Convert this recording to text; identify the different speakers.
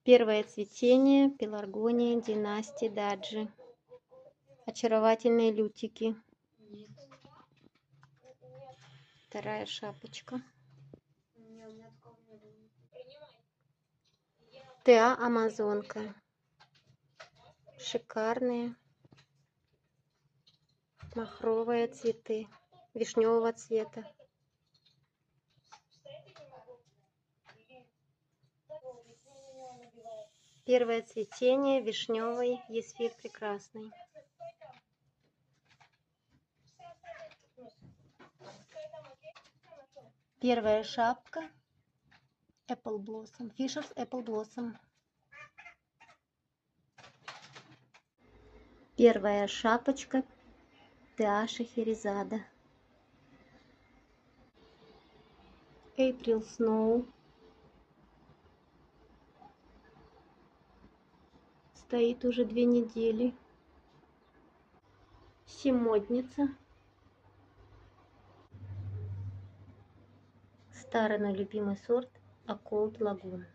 Speaker 1: Первое цветение пеларгония династии Даджи. Очаровательные лютики. Вторая шапочка. Теа амазонка. Шикарные махровые цветы вишневого цвета. Первое цветение вишневый есфирь прекрасный. Первая шапка Apple Blossom, Fisher's Apple Blossom. Первая шапочка Теа Шахерезада. April Snow. Стоит уже 2 недели. Семодница. Старый, но любимый сорт Аколд Лагун.